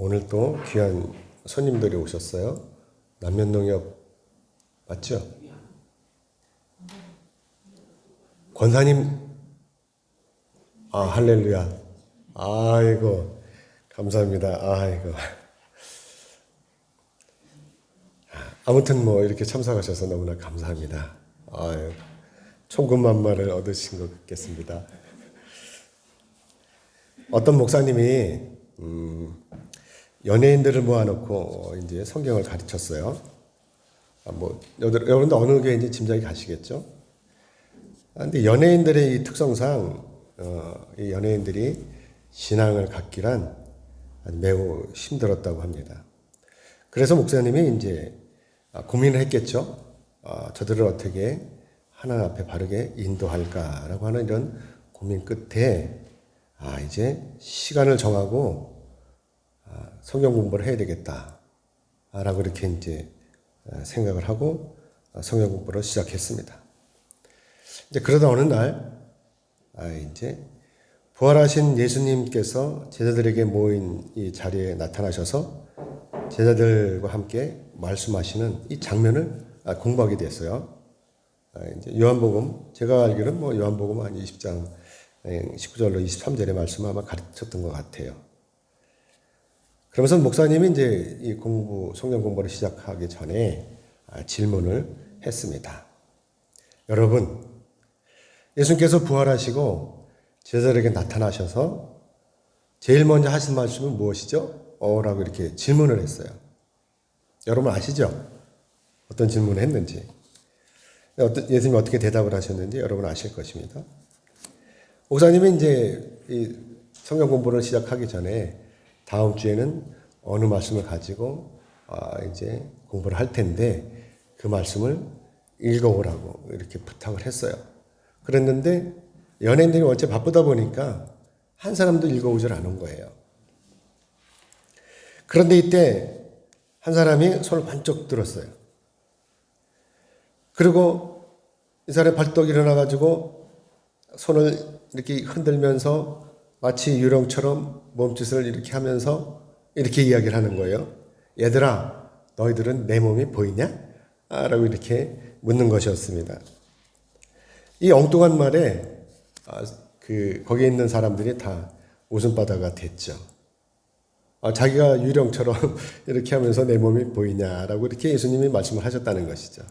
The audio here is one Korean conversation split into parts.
오늘 또 귀한 손님들이 오셨어요. 남면농협 맞죠? 권사님, 할렐루야. 아이고, 감사합니다. 아이고. 아무튼 이렇게 참석하셔서 너무나 감사합니다. 아유, 천군만마를 얻으신 것 같겠습니다. 어떤 목사님이 연예인들을 모아놓고 이제 성경을 가르쳤어요. 여러분도 어느 교회인지 짐작이 가시겠죠? 근데 연예인들의 이 특성상 이 연예인들이 신앙을 갖기란 매우 힘들었다고 합니다. 그래서 목사님이 이제 고민을 했겠죠. 저들을 어떻게 하나님 앞에 바르게 인도할까라고 하는 이런 고민 끝에 이제 시간을 정하고 성경 공부를 해야 되겠다라고 이렇게 이제 생각을 하고 성경 공부를 시작했습니다. 이제 그러다 어느 날 이제 부활하신 예수님께서 제자들에게 모인 이 자리에 나타나셔서 제자들과 함께 말씀하시는 이 장면을 공부하게 됐어요. 이제 요한복음, 제가 알기로는 요한복음 한 20장 19절로 23절의 말씀을 아마 가르쳤던 것 같아요. 그러면서 목사님이 이제 이 성경 공부를 시작하기 전에 질문을 했습니다. 여러분, 예수님께서 부활하시고 제자들에게 나타나셔서 제일 먼저 하신 말씀은 무엇이죠? 라고 이렇게 질문을 했어요. 여러분 아시죠? 어떤 질문을 했는지. 예수님이 어떻게 대답을 하셨는지 여러분 아실 것입니다. 목사님이 이제 이 성경 공부를 시작하기 전에 다음 주에는 어느 말씀을 가지고 이제 공부를 할 텐데 그 말씀을 읽어오라고 이렇게 부탁을 했어요. 그랬는데 연예인들이 원체 바쁘다 보니까 한 사람도 읽어오질 않은 거예요. 그런데 이때 한 사람이 손을 번쩍 들었어요. 그리고 이 사람이 벌떡 일어나가지고 손을 이렇게 흔들면서 마치 유령처럼 몸짓을 이렇게 하면서 이렇게 이야기를 하는 거예요. 얘들아, 너희들은 내 몸이 보이냐? 라고 이렇게 묻는 것이었습니다. 이 엉뚱한 말에 거기에 있는 사람들이 다 웃음바다가 됐죠. 자기가 유령처럼 이렇게 하면서 내 몸이 보이냐라고 이렇게 예수님이 말씀을 하셨다는 것이죠.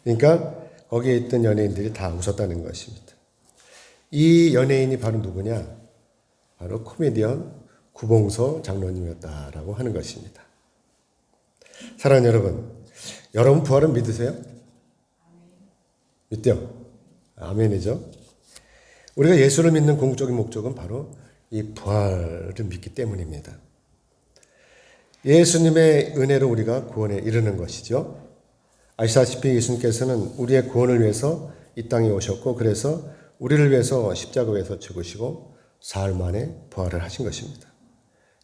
그러니까 거기에 있던 연예인들이 다 웃었다는 것입니다. 이 연예인이 바로 누구냐? 바로 코미디언 구봉서 장로님이었다라고 하는 것입니다. 사랑하는 여러분 부활은 믿으세요? 믿죠? 아멘이죠. 우리가 예수를 믿는 궁극적인 목적은 바로 이 부활을 믿기 때문입니다. 예수님의 은혜로 우리가 구원에 이르는 것이죠. 아시다시피 예수님께서는 우리의 구원을 위해서 이 땅에 오셨고 그래서 우리를 위해서 십자가에서 죽으시고 사흘 만에 부활을 하신 것입니다.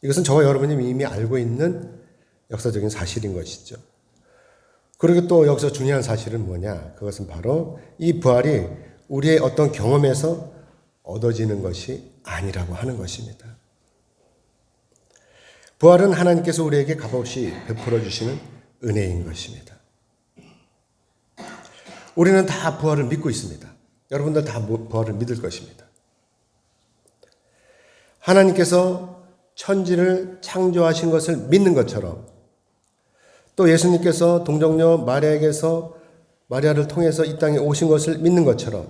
이것은 저와 여러분이 이미 알고 있는 역사적인 사실인 것이죠. 그리고 또 여기서 중요한 사실은 뭐냐? 그것은 바로 이 부활이 우리의 어떤 경험에서 얻어지는 것이 아니라고 하는 것입니다. 부활은 하나님께서 우리에게 값없이 베풀어 주시는 은혜인 것입니다. 우리는 다 부활을 믿고 있습니다. 여러분들 다 부활을 믿을 것입니다. 하나님께서 천지를 창조하신 것을 믿는 것처럼 또 예수님께서 동정녀 마리아를 통해서 이 땅에 오신 것을 믿는 것처럼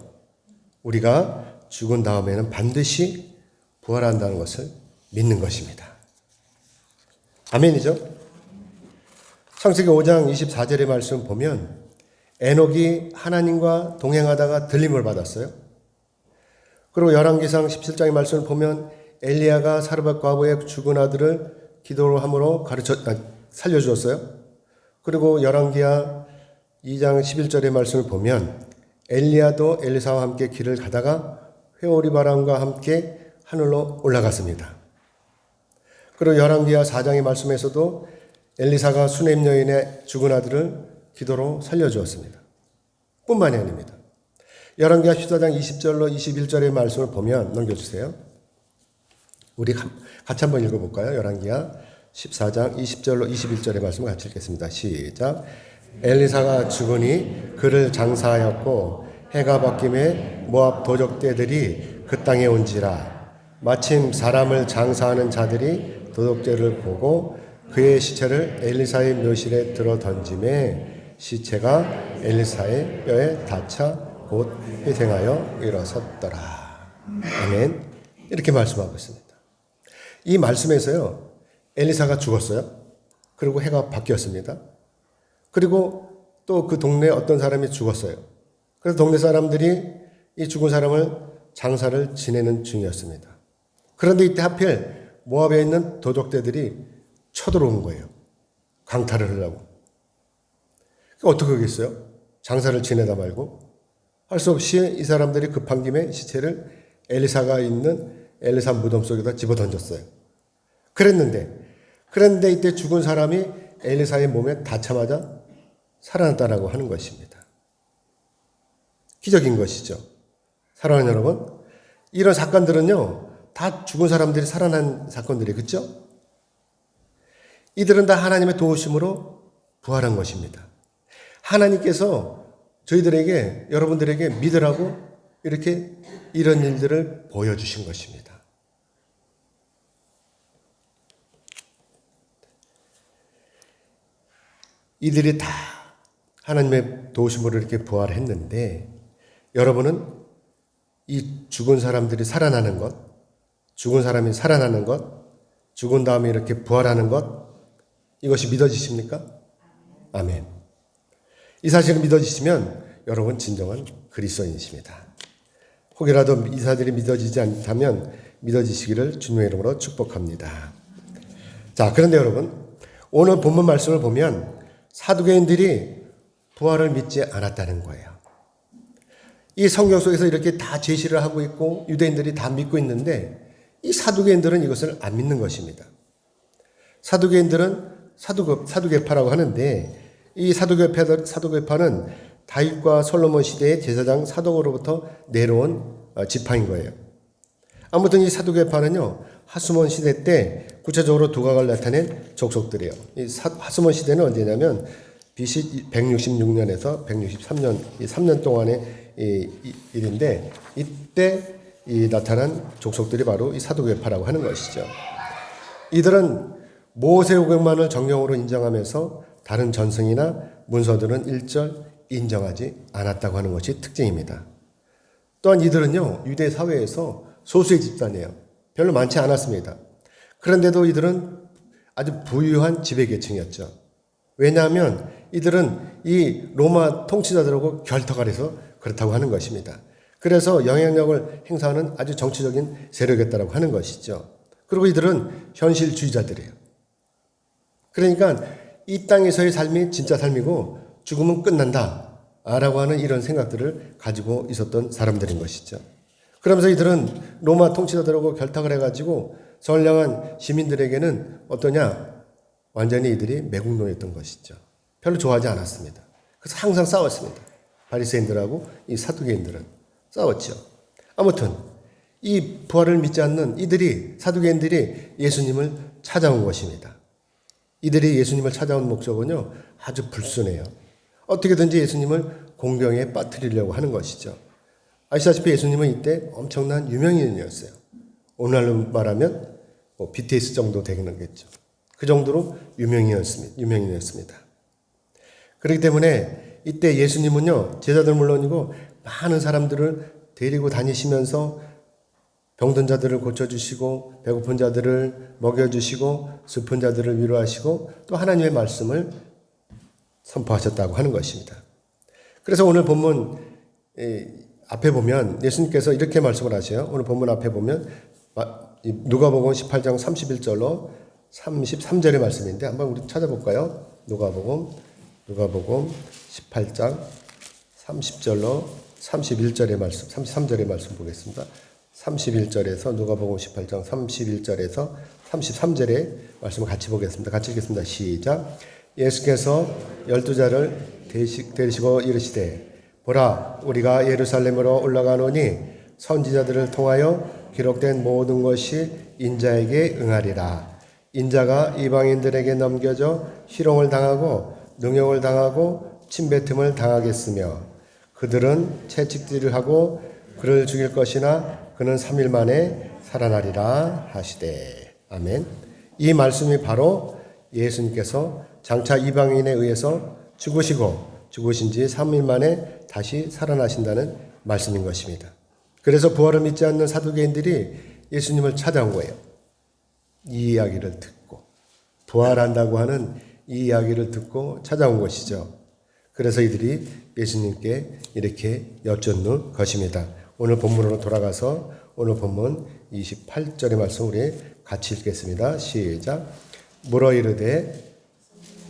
우리가 죽은 다음에는 반드시 부활한다는 것을 믿는 것입니다. 아멘이죠? 창세기 5장 24절의 말씀 보면 에녹이 하나님과 동행하다가 들림을 받았어요. 그리고 열왕기상 17장의 말씀을 보면 엘리야가 사르밧 과부의 죽은 아들을 기도로 함으로 살려주었어요. 그리고 열왕기하 2장 11절의 말씀을 보면 엘리야도 엘리사와 함께 길을 가다가 회오리 바람과 함께 하늘로 올라갔습니다. 그리고 열왕기하 4장의 말씀에서도 엘리사가 수넴 여인의 죽은 아들을 기도로 살려주었습니다. 뿐만이 아닙니다. 열왕기하 14장 20절로 21절의 말씀을 보면 넘겨주세요. 우리 같이 한번 읽어볼까요? 열왕기하 14장 20절로 21절의 말씀을 같이 읽겠습니다. 시작. 엘리사가 죽으니 그를 장사하였고 해가 바뀜에 모압 도적대들이 그 땅에 온지라. 마침 사람을 장사하는 자들이 도적대를 보고 그의 시체를 엘리사의 묘실에 들어 던짐에 시체가 엘리사의 뼈에 닿자 곧 회생하여 일어섰더라. 아멘. 이렇게 말씀하고 있습니다. 이 말씀에서요, 엘리사가 죽었어요. 그리고 해가 바뀌었습니다. 그리고 또 그 동네에 어떤 사람이 죽었어요. 그래서 동네 사람들이 이 죽은 사람을 장사를 지내는 중이었습니다. 그런데 이때 하필 모압에 있는 도적대들이 쳐들어온 거예요. 강탈을 하려고. 어떻게 하겠어요? 장사를 지내다 말고. 할 수 없이 이 사람들이 급한 김에 시체를 엘리사가 있는 엘리사 무덤 속에다 집어 던졌어요. 그런데 이때 죽은 사람이 엘리사의 몸에 닿자마자 살아났다라고 하는 것입니다. 기적인 것이죠. 사랑하는 여러분, 이런 사건들은요, 다 죽은 사람들이 살아난 사건들이에요. 그렇죠? 이들은 다 하나님의 도우심으로 부활한 것입니다. 하나님께서 저희들에게, 여러분들에게 믿으라고 이렇게 이런 일들을 보여주신 것입니다. 이들이 다 하나님의 도우심으로 이렇게 부활했는데, 여러분은 이 죽은 사람들이 살아나는 것, 죽은 사람이 살아나는 것, 죽은 다음에 이렇게 부활하는 것, 이것이 믿어지십니까? 아멘. 이 사실을 믿어지시면 여러분 진정한 그리스도인이십니다. 혹이라도 이 사실이 믿어지지 않다면 믿어지시기를 주님의 이름으로 축복합니다. 자, 그런데 여러분, 오늘 본문 말씀을 보면 사두개인들이 부활을 믿지 않았다는 거예요. 이 성경 속에서 이렇게 다 제시를 하고 있고 유대인들이 다 믿고 있는데 이 사두개인들은 이것을 안 믿는 것입니다. 사두개인들은 사두개파라고 하는데 이 사두개파는 다윗과 솔로몬 시대의 제사장 사독으로부터 내려온 지파인 거예요. 아무튼 이 사두개파는요, 하수몬 시대 때 구체적으로 두각을 나타낸 족속들이에요. 이 하수몬 시대는 언제냐면 BC 166년에서 163년, 이 3년 동안의 일인데 이때 나타난 족속들이 바로 이 사두개파라고 하는 것이죠. 이들은 모세오경만을 정령으로 인정하면서 다른 전승이나 문서들은 일절 인정하지 않았다고 하는 것이 특징입니다. 또한 이들은요, 유대 사회에서 소수의 집단이에요. 별로 많지 않았습니다. 그런데도 이들은 아주 부유한 지배계층이었죠. 왜냐하면 이들은 이 로마 통치자들하고 결탁을 해서 그렇다고 하는 것입니다. 그래서 영향력을 행사하는 아주 정치적인 세력이었다고 하는 것이죠. 그리고 이들은 현실주의자들이에요. 그러니까 이 땅에서의 삶이 진짜 삶이고 죽으면 끝난다 라고 하는 이런 생각들을 가지고 있었던 사람들인 것이죠. 그러면서 이들은 로마 통치자들하고 결탁을 해가지고 선량한 시민들에게는 어떠냐? 완전히 이들이 매국노였던 것이죠. 별로 좋아하지 않았습니다. 그래서 항상 싸웠습니다. 바리새인들하고 이 사두개인들은 싸웠죠. 아무튼 이 부활을 믿지 않는 사두개인들이 예수님을 찾아온 것입니다. 이들이 예수님을 찾아온 목적은요, 아주 불순해요. 어떻게든지 예수님을 공경에 빠뜨리려고 하는 것이죠. 아시다시피 예수님은 이때 엄청난 유명인이었어요. 오늘날로 말하면 BTS 정도 되겠죠. 그 정도로 유명인이었습니다. 그렇기 때문에 이때 예수님은요, 제자들 물론이고 많은 사람들을 데리고 다니시면서 병든 자들을 고쳐주시고 배고픈 자들을 먹여주시고 슬픈 자들을 위로하시고 또 하나님의 말씀을 선포하셨다고 하는 것입니다. 그래서 오늘 본문 앞에 보면 예수님께서 이렇게 말씀을 하세요. 오늘 본문 앞에 보면 누가복음 18장 31절로 33절의 말씀인데 한번 우리 찾아볼까요? 누가복음 18장 30절로 31절의 말씀, 33절의 말씀 보겠습니다. 31절에서 누가복음 18장 31절에서 33절의 말씀을 같이 보겠습니다. 같이 읽겠습니다. 시작. 예수께서 12자를 데리시고 이르시되 보라 우리가 예루살렘으로 올라가노니 선지자들을 통하여 기록된 모든 것이 인자에게 응하리라. 인자가 이방인들에게 넘겨져 희롱을 당하고 능욕을 당하고 침뱉음을 당하겠으며 그들은 채찍질을 하고 그를 죽일 것이나 그는 3일 만에 살아나리라 하시되. 아멘. 이 말씀이 바로 예수님께서 장차 이방인에 의해서 죽으신 지 3일 만에 다시 살아나신다는 말씀인 것입니다. 그래서 부활을 믿지 않는 사두개인들이 예수님을 찾아온 거예요. 이 이야기를 듣고 부활한다고 하는 이 이야기를 듣고 찾아온 것이죠. 그래서 이들이 예수님께 이렇게 여쭙는 것입니다. 오늘 본문으로 돌아가서 오늘 본문 28절의 말씀 우리 같이 읽겠습니다. 시작. 물어 이르되,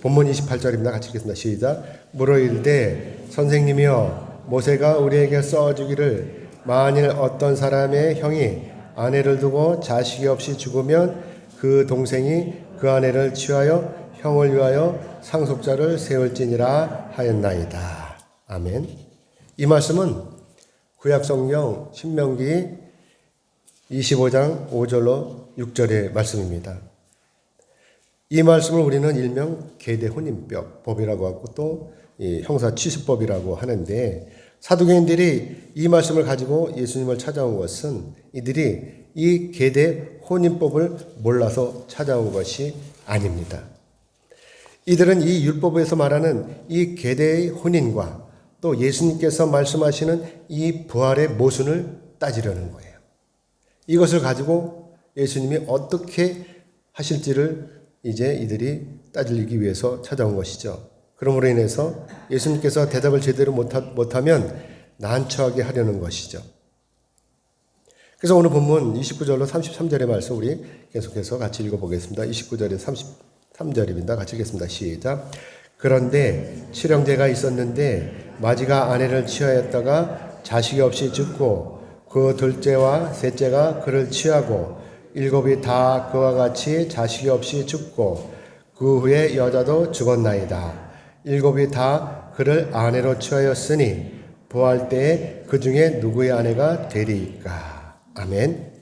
본문 28절입니다. 같이 읽겠습니다. 시작. 물어 이르되 선생님이여 모세가 우리에게 써주기를 만일 어떤 사람의 형이 아내를 두고 자식이 없이 죽으면 그 동생이 그 아내를 취하여 형을 위하여 상속자를 세울지니라 하였나이다. 아멘. 이 말씀은 구약성경 신명기 25장 5절로 6절의 말씀입니다. 이 말씀을 우리는 일명 계대혼인법이라고 하고 또 형사취수법이라고 하는데, 사두개인들이 이 말씀을 가지고 예수님을 찾아온 것은 이들이 이 계대혼인법을 몰라서 찾아온 것이 아닙니다. 이들은 이 율법에서 말하는 이 계대의 혼인과 또 예수님께서 말씀하시는 이 부활의 모순을 따지려는 거예요. 이것을 가지고 예수님이 어떻게 하실지를 이제 이들이 따지기 위해서 찾아온 것이죠. 그러므로 인해서 예수님께서 대답을 제대로 못하면 난처하게 하려는 것이죠. 그래서 오늘 본문 29절로 33절의 말씀 우리 계속해서 같이 읽어보겠습니다. 29절에 33절입니다. 같이 읽겠습니다. 시작. 그런데 칠형제가 있었는데 마지가 아내를 취하였다가 자식이 없이 죽고 그 둘째와 셋째가 그를 취하고 일곱이 다 그와 같이 자식이 없이 죽고 그 후에 여자도 죽었나이다. 일곱이 다 그를 아내로 취하였으니 부활 때에 그 중에 누구의 아내가 되리이까. 아멘.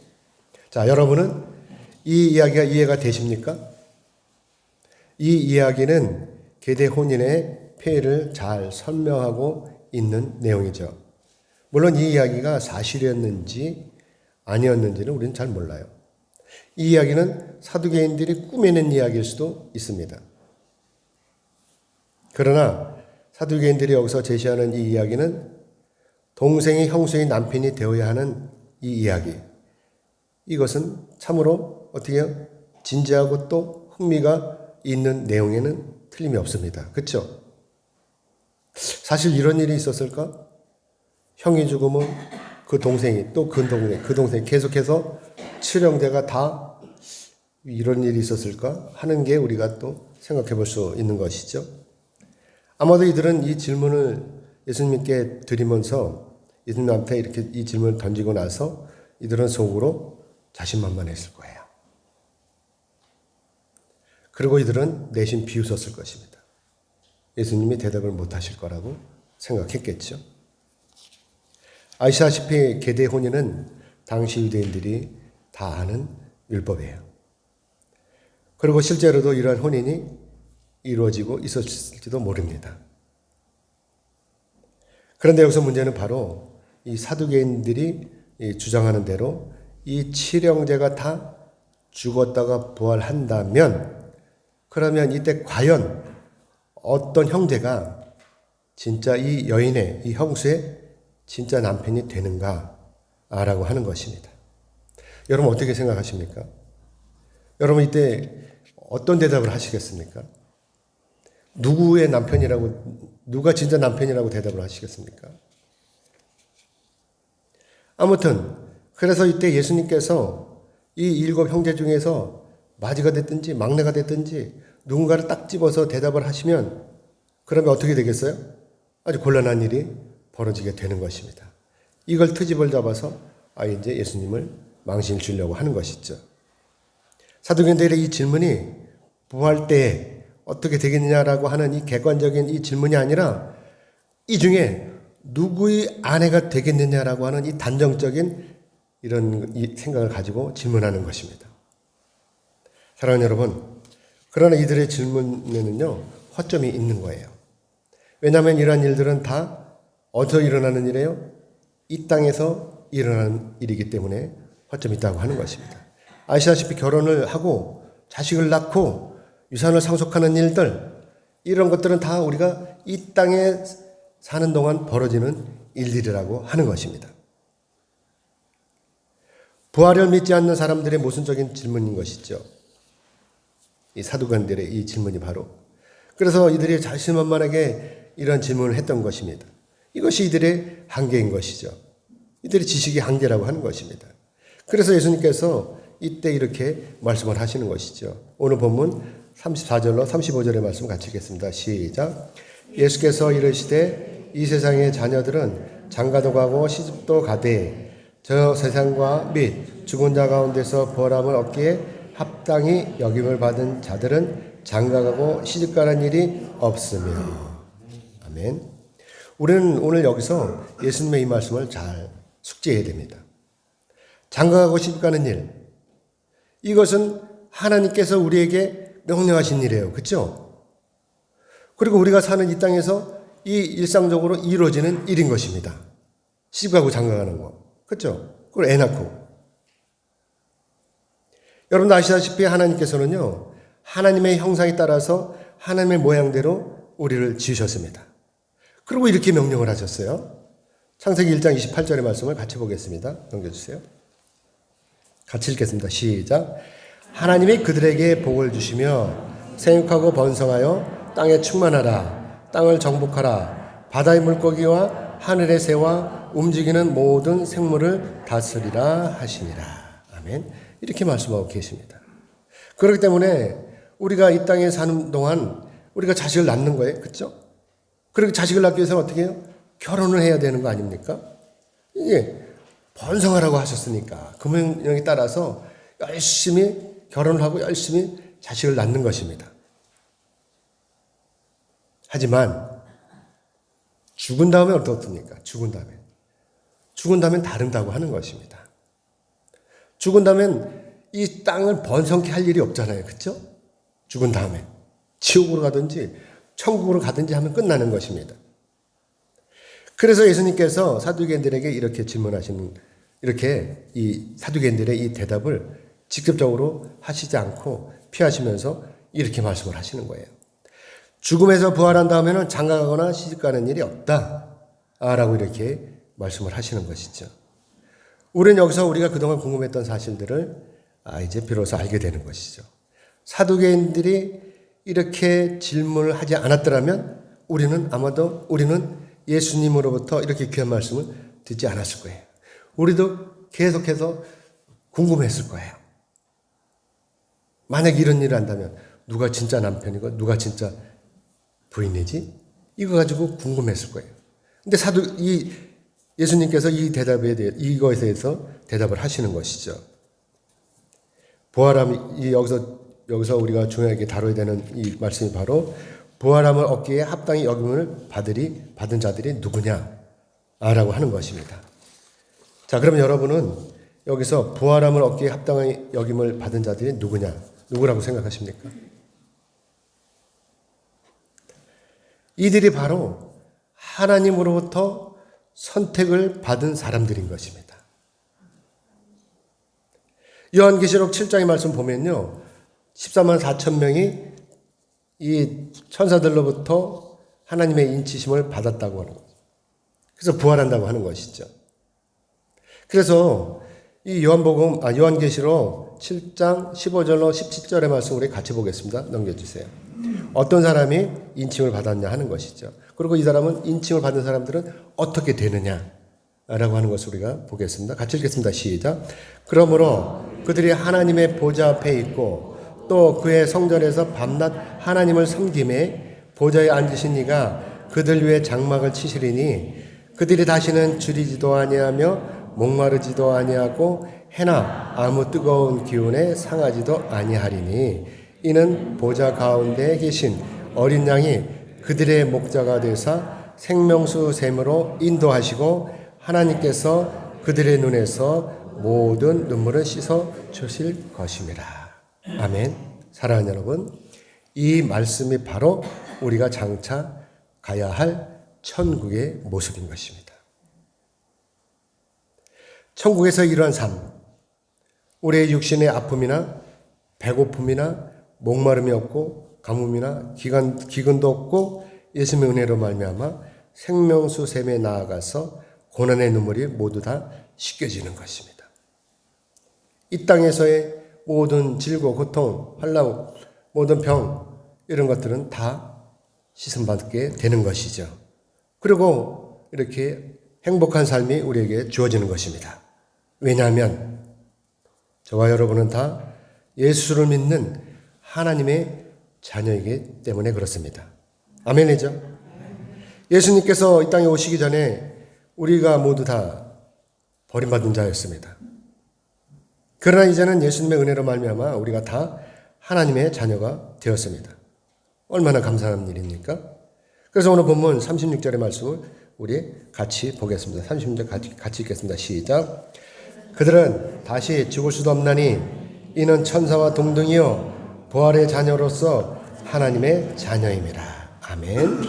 자, 여러분은 이 이야기가 이해가 되십니까? 이 이야기는 계대 혼인의 폐해를 잘 설명하고 있는 내용이죠. 물론 이 이야기가 사실이었는지 아니었는지는 우리는 잘 몰라요. 이 이야기는 사두개인들이 꾸며낸 이야기일 수도 있습니다. 그러나 사두개인들이 여기서 제시하는 이 이야기는 동생이 형수의 남편이 되어야 하는 이 이야기, 이것은 참으로 어떻게 해요? 진지하고 또 흥미가 있는 내용에는 틀림이 없습니다. 그렇죠? 사실 이런 일이 있었을까? 형이 죽으면 그 동생이 또 그 동생이 계속해서 칠형제가 다 이런 일이 있었을까 하는 게 우리가 또 생각해 볼 수 있는 것이죠. 아마도 이들은 이 질문을 예수님께 드리면서 예수님한테 이렇게 이 질문을 던지고 나서 이들은 속으로 자신만만했을 거예요. 그리고 이들은 내심 비웃었을 것입니다. 예수님이 대답을 못 하실 거라고 생각했겠죠. 아시다시피 계대 혼인은 당시 유대인들이 다 아는 율법이에요. 그리고 실제로도 이러한 혼인이 이루어지고 있었을지도 모릅니다. 그런데 여기서 문제는 바로 이 사두개인들이 주장하는 대로 이 칠형제가 다 죽었다가 부활한다면, 그러면 이때 과연 어떤 형제가 진짜 이 여인의, 이 형수의 진짜 남편이 되는가라고 하는 것입니다. 여러분 어떻게 생각하십니까? 여러분 이때 어떤 대답을 하시겠습니까? 누구의 남편이라고, 누가 진짜 남편이라고 대답을 하시겠습니까? 아무튼 그래서 이때 예수님께서 이 일곱 형제 중에서 마지가 됐든지 막내가 됐든지 누군가를 딱 집어서 대답을 하시면 그러면 어떻게 되겠어요? 아주 곤란한 일이 벌어지게 되는 것입니다. 이걸 트집을 잡아서 이제 예수님을 망신 주려고 하는 것이죠. 사두개인들의 이 질문이 부활 때에 어떻게 되겠느냐라고 하는 이 객관적인 이 질문이 아니라 이 중에 누구의 아내가 되겠느냐라고 하는 이 단정적인 이런 이 생각을 가지고 질문하는 것입니다. 사랑하는 여러분, 그러나 이들의 질문에는요, 허점이 있는 거예요. 왜냐하면 이러한 일들은 다 어디서 일어나는 일이에요? 이 땅에서 일어나는 일이기 때문에 허점이 있다고 하는 것입니다. 아시다시피 결혼을 하고 자식을 낳고 유산을 상속하는 일들, 이런 것들은 다 우리가 이 땅에 사는 동안 벌어지는 일들이라고 하는 것입니다. 부활을 믿지 않는 사람들의 모순적인 질문인 것이죠. 이 사두간들의 이 질문이 바로. 그래서 이들이 자신만만하게 이런 질문을 했던 것입니다. 이것이 이들의 한계인 것이죠. 이들의 지식의 한계라고 하는 것입니다. 그래서 예수님께서 이때 이렇게 말씀을 하시는 것이죠. 오늘 본문 34절로 35절의 말씀 같이 읽겠습니다. 시작. 예수께서 이르시되 이 세상의 자녀들은 장가도 가고 시집도 가되 저 세상과 및 죽은 자 가운데서 부활함을 얻기에 합당히 여김을 받은 자들은 장가가고 시집가는 일이 없으며. 아멘. 우리는 오늘 여기서 예수님의 이 말씀을 잘 숙지해야 됩니다. 장가가고 시집가는 일, 이것은 하나님께서 우리에게 명령하신 일이에요. 그렇죠? 그리고 우리가 사는 이 땅에서 이 일상적으로 이루어지는 일인 것입니다. 시집가고 장가가는 거. 그렇죠? 그리고 애 낳고. 여러분 아시다시피 하나님께서는요, 하나님의 형상에 따라서 하나님의 모양대로 우리를 지으셨습니다. 그리고 이렇게 명령을 하셨어요. 창세기 1장 28절의 말씀을 같이 보겠습니다. 넘겨주세요. 같이 읽겠습니다. 시작. 하나님이 그들에게 복을 주시며 생육하고 번성하여 땅에 충만하라. 땅을 정복하라. 바다의 물고기와 하늘의 새와 움직이는 모든 생물을 다스리라 하시니라. 아멘. 이렇게 말씀하고 계십니다. 그렇기 때문에 우리가 이 땅에 사는 동안 우리가 자식을 낳는 거예요. 그렇죠? 그리고 자식을 낳기 위해서는 어떻게 해요? 결혼을 해야 되는 거 아닙니까? 이게 번성하라고 하셨으니까 그 명령에 따라서 열심히 결혼을 하고 열심히 자식을 낳는 것입니다. 하지만 죽은 다음에 어떻습니까? 죽은 다음엔 다른다고 하는 것입니다. 죽은 다음엔 이 땅을 번성케 할 일이 없잖아요. 그렇죠? 죽은 다음에 지옥으로 가든지 천국으로 가든지 하면 끝나는 것입니다. 그래서 예수님께서 사두개인들에게 이렇게 질문하시는, 이렇게 이 사두개인들의 이 대답을 직접적으로 하시지 않고 피하시면서 이렇게 말씀을 하시는 거예요. 죽음에서 부활한 다음에는 장가가거나 시집가는 일이 없다 라고 이렇게 말씀을 하시는 것이죠. 우리는 여기서 우리가 그동안 궁금했던 사실들을 이제 비로소 알게 되는 것이죠. 사두개인들이 이렇게 질문을 하지 않았더라면 우리는 예수님으로부터 이렇게 귀한 말씀을 듣지 않았을 거예요. 우리도 계속해서 궁금했을 거예요. 만약 이런 일을 한다면 누가 진짜 남편이고 누가 진짜 부인이지? 이거 가지고 궁금했을 거예요. 근데 예수님께서 이거에 대해서 대답을 하시는 것이죠. 부활함이 여기서 우리가 중요하게 다뤄야 되는 이 말씀이 바로 부활함을 얻기에 합당히 여김을 받은 자들이 누구냐라고 하는 것입니다. 자, 그러면 여러분은 여기서 부활함을 얻기에 합당히 여김을 받은 자들이 누구라고 생각하십니까? 이들이 바로 하나님으로부터 선택을 받은 사람들인 것입니다. 요한계시록 7장의 말씀 보면요, 14만 4천 명이 이 천사들로부터 하나님의 인치심을 받았다고 하는 거죠. 그래서 부활한다고 하는 것이죠. 그래서 이 요한계시록 7장 15절로 17절의 말씀 우리 같이 보겠습니다. 넘겨주세요. 어떤 사람이 인침을 받았냐 하는 것이죠. 그리고 이 사람은 인침을 받은 사람들은 어떻게 되느냐라고 하는 것을 우리가 보겠습니다. 같이 읽겠습니다. 시작. 그러므로 그들이 하나님의 보좌 앞에 있고 또 그의 성전에서 밤낮 하나님을 섬김에 보좌에 앉으신 이가 그들 위에 장막을 치시리니 그들이 다시는 줄이지도 아니하며 목마르지도 아니하고 해나 아무 뜨거운 기운에 상하지도 아니하리니 이는 보좌 가운데 계신 어린 양이 그들의 목자가 되사 생명수 샘으로 인도하시고 하나님께서 그들의 눈에서 모든 눈물을 씻어 주실 것입니다. 아멘. 사랑하는 여러분, 이 말씀이 바로 우리가 장차 가야 할 천국의 모습인 것입니다. 천국에서 이러한 삶, 우리의 육신의 아픔이나 배고픔이나 목마름이 없고 가뭄이나 기근도 없고 예수님의 은혜로 말미암아 생명수 샘에 나아가서 고난의 눈물이 모두 다 씻겨지는 것입니다. 이 땅에서의 모든 질고 고통, 환난, 모든 병 이런 것들은 다 씻음받게 되는 것이죠. 그리고 이렇게 행복한 삶이 우리에게 주어지는 것입니다. 왜냐하면 저와 여러분은 다 예수를 믿는 하나님의 자녀이기 때문에 그렇습니다. 아멘이죠? 예수님께서 이 땅에 오시기 전에 우리가 모두 다 버림받은 자였습니다. 그러나 이제는 예수님의 은혜로 말미암아 우리가 다 하나님의 자녀가 되었습니다. 얼마나 감사한 일입니까? 그래서 오늘 본문 36절의 말씀을 우리 같이 보겠습니다. 36절 같이 읽겠습니다. 시작. 그들은 다시 죽을 수도 없나니 이는 천사와 동등이요 부활의 자녀로서 하나님의 자녀임이라. 아멘.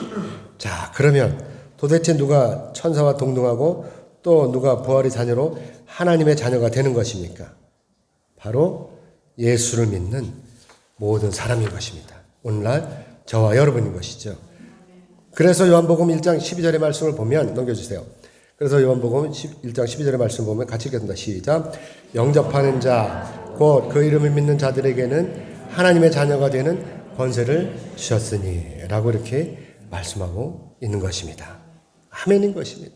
자, 그러면 도대체 누가 천사와 동등하고 또 누가 부활의 자녀로 하나님의 자녀가 되는 것입니까? 바로 예수를 믿는 모든 사람인 것입니다. 오늘날 저와 여러분인 것이죠. 그래서 요한복음 1장 12절의 말씀을 보면 넘겨주세요. 그래서 요한복음 1장 12절의 말씀을 보면 같이 읽겠습니다. 시작. 영접하는 자 곧 그 이름을 믿는 자들에게는 하나님의 자녀가 되는 권세를 주셨으니 라고 이렇게 말씀하고 있는 것입니다. 아멘인 것입니다.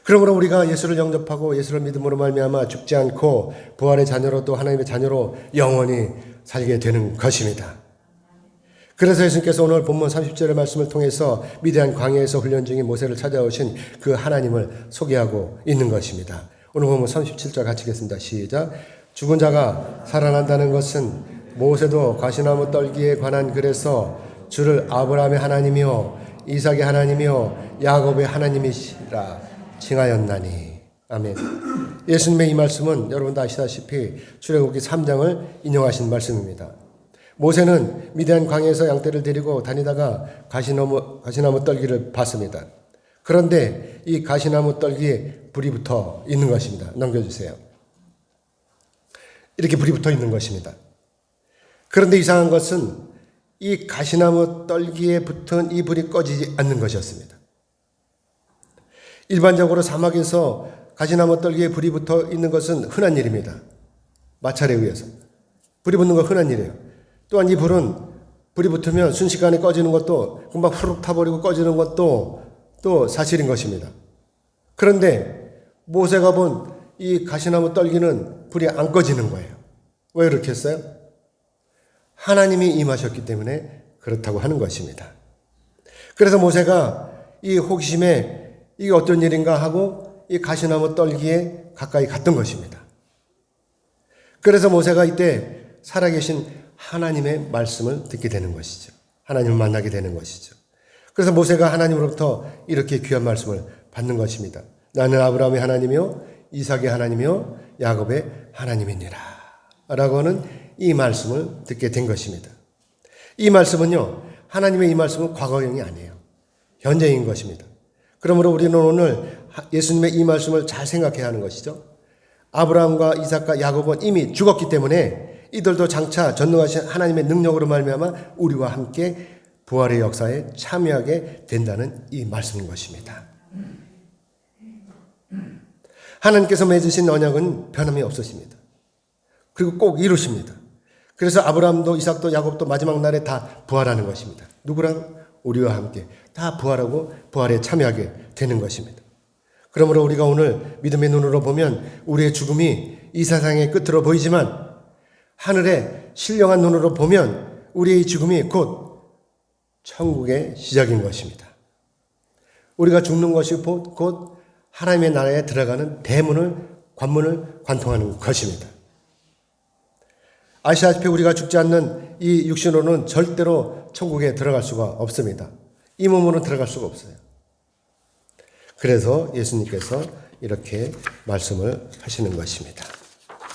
그러므로 우리가 예수를 영접하고 예수를 믿음으로 말미암아 죽지 않고 부활의 자녀로 또 하나님의 자녀로 영원히 살게 되는 것입니다. 그래서 예수님께서 오늘 본문 30절의 말씀을 통해서 미디안 광야에서 훈련 중인 모세를 찾아오신 그 하나님을 소개하고 있는 것입니다. 오늘 본문 37절 같이 읽겠습니다. 시작. 죽은 자가 살아난다는 것은 모세도 가시나무 떨기에 관한 글에서 주를 아브라함의 하나님이요 이삭의 하나님이요 야곱의 하나님이시라 칭하였나니. 아멘. 예수님의 이 말씀은 여러분도 아시다시피 출애굽기 3장을 인용하신 말씀입니다. 모세는 미디안 광야에서 양떼를 데리고 다니다가 가시나무 떨기를 봤습니다. 그런데 이 가시나무 떨기에 불이 붙어 있는 것입니다. 넘겨주세요. 이렇게 불이 붙어 있는 것입니다. 그런데 이상한 것은 이 가시나무 떨기에 붙은 이 불이 꺼지지 않는 것이었습니다. 일반적으로 사막에서 가시나무 떨기에 불이 붙어 있는 것은 흔한 일입니다. 마찰에 의해서. 불이 붙는 건 흔한 일이에요. 또한 이 불이 붙으면 순식간에 꺼지는 것도 금방 후룩 타버리고 꺼지는 것도 또 사실인 것입니다. 그런데 모세가 본 이 가시나무 떨기는 불이 안 꺼지는 거예요. 왜 그렇게 했어요? 하나님이 임하셨기 때문에 그렇다고 하는 것입니다. 그래서 모세가 이 호기심에 이게 어떤 일인가 하고 이 가시나무 떨기에 가까이 갔던 것입니다. 그래서 모세가 이때 살아계신 하나님의 말씀을 듣게 되는 것이죠. 하나님을 만나게 되는 것이죠. 그래서 모세가 하나님으로부터 이렇게 귀한 말씀을 받는 것입니다. 나는 아브라함의 하나님이요 이삭의 하나님이요 야곱의 하나님이니라 라고 하는 이 말씀을 듣게 된 것입니다. 이 말씀은요, 하나님의 이 말씀은 과거형이 아니에요. 현재인 것입니다. 그러므로 우리는 오늘 예수님의 이 말씀을 잘 생각해야 하는 것이죠. 아브라함과 이삭과 야곱은 이미 죽었기 때문에 이들도 장차 전능하신 하나님의 능력으로 말미암아 우리와 함께 부활의 역사에 참여하게 된다는 이 말씀인 것입니다. 하나님께서 맺으신 언약은 변함이 없으십니다. 그리고 꼭 이루십니다. 그래서 아브라함도 이삭도 야곱도 마지막 날에 다 부활하는 것입니다. 누구랑? 우리와 함께 다 부활하고 부활에 참여하게 되는 것입니다. 그러므로 우리가 오늘 믿음의 눈으로 보면 우리의 죽음이 이 세상의 끝으로 보이지만 하늘의 신령한 눈으로 보면 우리의 죽음이 곧 천국의 시작인 것입니다. 우리가 죽는 것이 곧 하나님의 나라에 들어가는 관문을 관통하는 것입니다. 아시다시피 우리가 죽지 않는 이 육신으로는 절대로 천국에 들어갈 수가 없습니다. 이 몸으로는 들어갈 수가 없어요. 그래서 예수님께서 이렇게 말씀을 하시는 것입니다.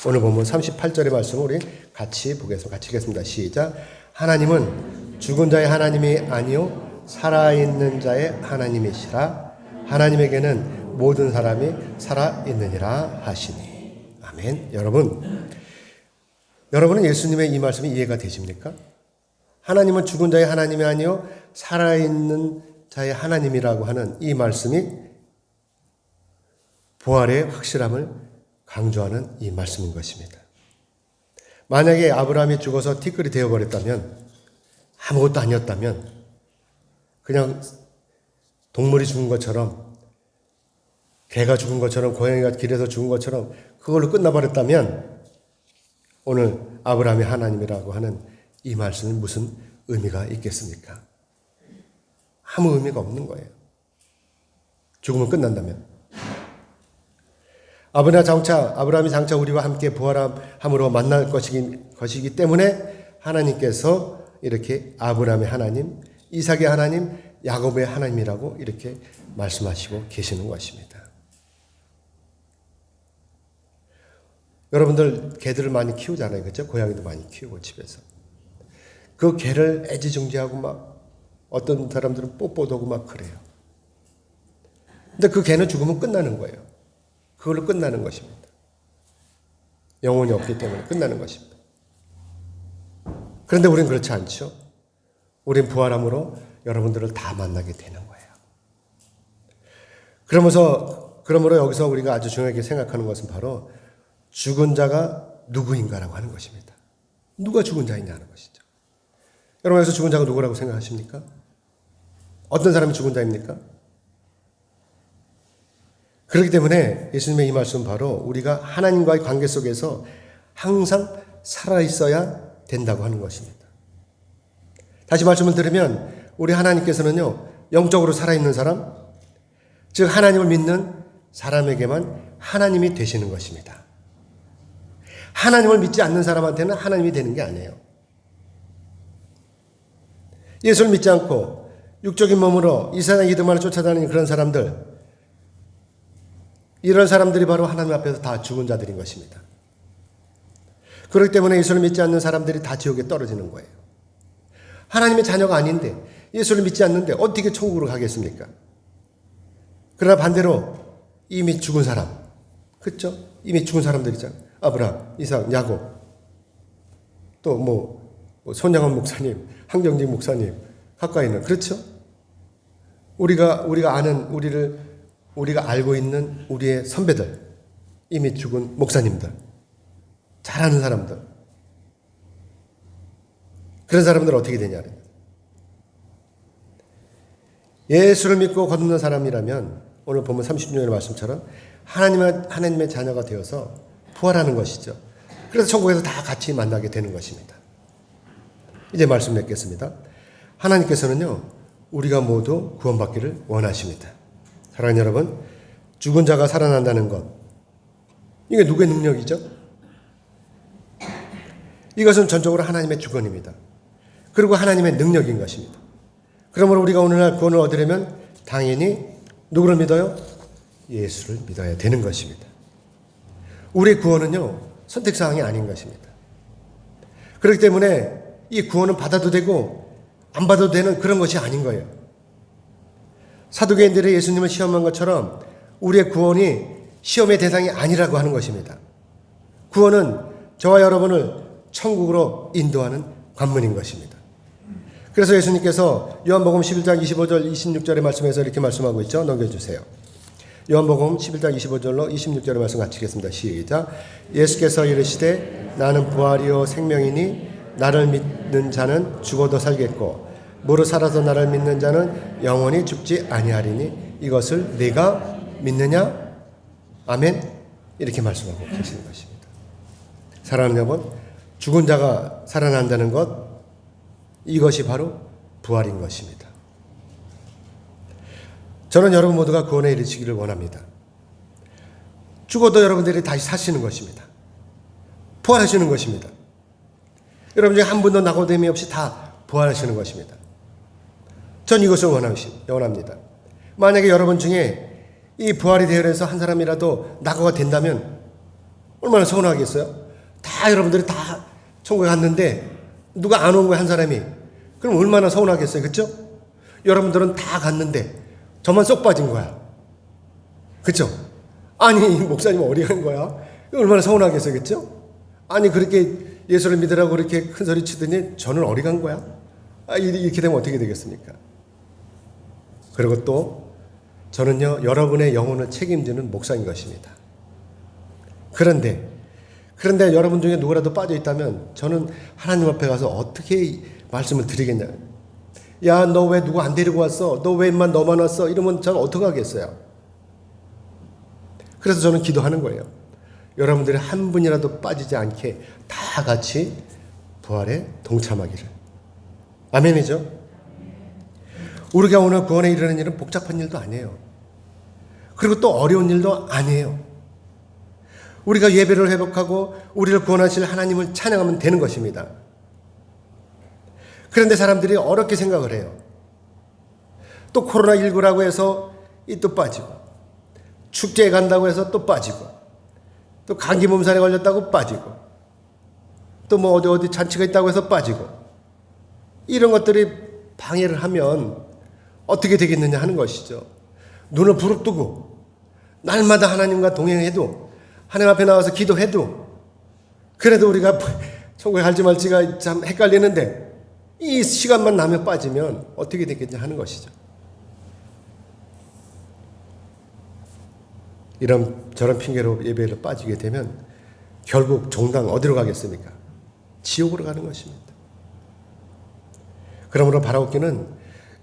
오늘 보면 38절의 말씀을 우리 같이 보겠습니다. 같이 읽겠습니다. 시작. 하나님은 죽은 자의 하나님이 아니요 살아있는 자의 하나님이시라. 하나님에게는 모든 사람이 살아있느니라 하시니. 아멘. 여러분은 예수님의 이 말씀이 이해가 되십니까? 하나님은 죽은 자의 하나님이 아니요 살아있는 자의 하나님이라고 하는 이 말씀이 부활의 확실함을 강조하는 이 말씀인 것입니다. 만약에 아브라함이 죽어서 티끌이 되어버렸다면, 아무것도 아니었다면, 그냥 동물이 죽은 것처럼, 개가 죽은 것처럼, 고양이가 길에서 죽은 것처럼 그걸로 끝나버렸다면 오늘 아브라함이 하나님이라고 하는 이 말씀은 무슨 의미가 있겠습니까? 아무 의미가 없는 거예요. 죽으면 끝난다면. 아브라함이 장차 우리와 함께 부활함으로 만날 것이기 때문에 하나님께서 이렇게 아브라함의 하나님, 이삭의 하나님, 야곱의 하나님이라고 이렇게 말씀하시고 계시는 것입니다. 여러분들 개들을 많이 키우잖아요. 그렇죠? 고양이도 많이 키우고 집에서. 그 개를 애지중지하고 막 어떤 사람들은 뽀뽀도 하고 막 그래요. 근데 그 개는 죽으면 끝나는 거예요. 그걸로 끝나는 것입니다. 영혼이 없기 때문에 끝나는 것입니다. 그런데 우리는 그렇지 않죠. 우린 부활함으로 여러분들을 다 만나게 되는 거예요. 그러므로 여기서 우리가 아주 중요하게 생각하는 것은 바로 죽은 자가 누구인가라고 하는 것입니다. 누가 죽은 자이냐 하는 것이죠. 여러분, 여기서 죽은 자가 누구라고 생각하십니까? 어떤 사람이 죽은 자입니까? 그렇기 때문에 예수님의 이 말씀은 바로 우리가 하나님과의 관계 속에서 항상 살아있어야 된다고 하는 것입니다. 다시 말씀을 들으면 우리 하나님께서는요, 영적으로 살아있는 사람, 즉 하나님을 믿는 사람에게만 하나님이 되시는 것입니다. 하나님을 믿지 않는 사람한테는 하나님이 되는 게 아니에요. 예수를 믿지 않고 육적인 몸으로 이 세상 이득만을 쫓아다니는 그런 사람들, 이런 사람들이 바로 하나님 앞에서 다 죽은 자들인 것입니다. 그렇기 때문에 예수를 믿지 않는 사람들이 다 지옥에 떨어지는 거예요. 하나님의 자녀가 아닌데, 예수를 믿지 않는데 어떻게 천국으로 가겠습니까? 그러나 반대로 이미 죽은 사람, 그렇죠? 이미 죽은 사람들 있잖아요. 아브라함, 이삭, 야곱, 또 손양원 목사님, 한경직 목사님, 가까이 있는, 그렇죠? 우리가 알고 있는 우리의 선배들, 이미 죽은 목사님들, 잘하는 사람들, 그런 사람들은 어떻게 되냐? 예수를 믿고 거듭난 사람이라면 오늘 보면 36년의 말씀처럼 하나님의 자녀가 되어서 부활하는 것이죠. 그래서 천국에서 다 같이 만나게 되는 것입니다. 이제 말씀 맺겠습니다. 하나님께서는요, 우리가 모두 구원받기를 원하십니다. 사랑하는 여러분, 죽은 자가 살아난다는 것, 이게 누구의 능력이죠? 이것은 전적으로 하나님의 주권입니다. 그리고 하나님의 능력인 것입니다. 그러므로 우리가 오늘날 구원을 얻으려면 당연히 누구를 믿어요? 예수를 믿어야 되는 것입니다. 우리의 구원은요, 선택사항이 아닌 것입니다. 그렇기 때문에 이 구원은 받아도 되고 안 받아도 되는 그런 것이 아닌 거예요. 사두개인들이 예수님을 시험한 것처럼 우리의 구원이 시험의 대상이 아니라고 하는 것입니다. 구원은 저와 여러분을 천국으로 인도하는 관문인 것입니다. 그래서 예수님께서 요한복음 11장 25절 26절의 말씀에서 이렇게 말씀하고 있죠. 넘겨주세요. 요한복음 11장 25절로 26절의 말씀 같이 읽겠습니다. 시작. 예수께서 이르시되 나는 부활이요 생명이니 나를 믿는 자는 죽어도 살겠고 무릇 살아서 나를 믿는 자는 영원히 죽지 아니하리니 이것을 네가 믿느냐? 아멘. 이렇게 말씀하고 계시는 것입니다. 사랑하는 여러분, 죽은 자가 살아난다는 것, 이것이 바로 부활인 것입니다. 저는 여러분 모두가 구원에 이르시기를 원합니다. 죽어도 여러분들이 다시 사시는 것입니다. 부활하시는 것입니다. 여러분 중에 한 분도 낙오됨이 없이 다 부활하시는 것입니다. 전 이것을 원합니다. 만약에 여러분 중에 이 부활이 되어서 한 사람이라도 낙오가 된다면 얼마나 서운하겠어요? 다 여러분들이 다 천국에 갔는데 누가 안 온 거야, 한 사람이. 그럼 얼마나 서운하겠어요. 그렇죠? 여러분들은 다 갔는데 저만 쏙 빠진 거야. 그렇죠? 아니, 목사님 어디 간 거야? 얼마나 서운하겠어요. 그렇죠? 아니, 그렇게 예수를 믿으라고 그렇게 큰 소리 치더니 저는 어디 간 거야? 이렇게 되면 어떻게 되겠습니까? 그리고 또 저는요, 여러분의 영혼을 책임지는 목사인 것입니다. 그런데 여러분 중에 누구라도 빠져 있다면 저는 하나님 앞에 가서 어떻게 말씀을 드리겠냐. 야, 너 왜 누구 안 데리고 왔어? 너 왜 너만 왔어? 이러면 저는 어떡하겠어요? 그래서 저는 기도하는 거예요. 여러분들이 한 분이라도 빠지지 않게 다 같이 부활에 동참하기를. 아멘이죠? 우리가 오늘 구원에 이르는 일은 복잡한 일도 아니에요. 그리고 또 어려운 일도 아니에요. 우리가 예배를 회복하고 우리를 구원하실 하나님을 찬양하면 되는 것입니다. 그런데 사람들이 어렵게 생각을 해요. 또 코로나19라고 해서 또 빠지고, 축제에 간다고 해서 또 빠지고, 또 감기 몸살에 걸렸다고 빠지고, 또 뭐 어디 잔치가 있다고 해서 빠지고, 이런 것들이 방해를 하면 어떻게 되겠느냐 하는 것이죠. 눈을 부릅뜨고 날마다 하나님과 동행해도, 하나님 앞에 나와서 기도해도, 그래도 우리가 천국에 갈지 말지가 참 헷갈리는데 이 시간만 나면 빠지면 어떻게 되겠냐 하는 것이죠. 이런 저런 핑계로 예배를 빠지게 되면 결국 종당 어디로 가겠습니까? 지옥으로 가는 것입니다. 그러므로 바라옵기는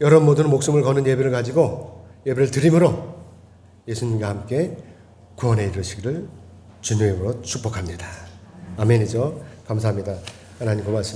여러분 모두는 목숨을 거는 예배를 가지고 예배를 드림으로 예수님과 함께 구원에 이르시기를 주님의 이름으로 축복합니다. 아멘이죠. 감사합니다. 하나님 고맙습니다.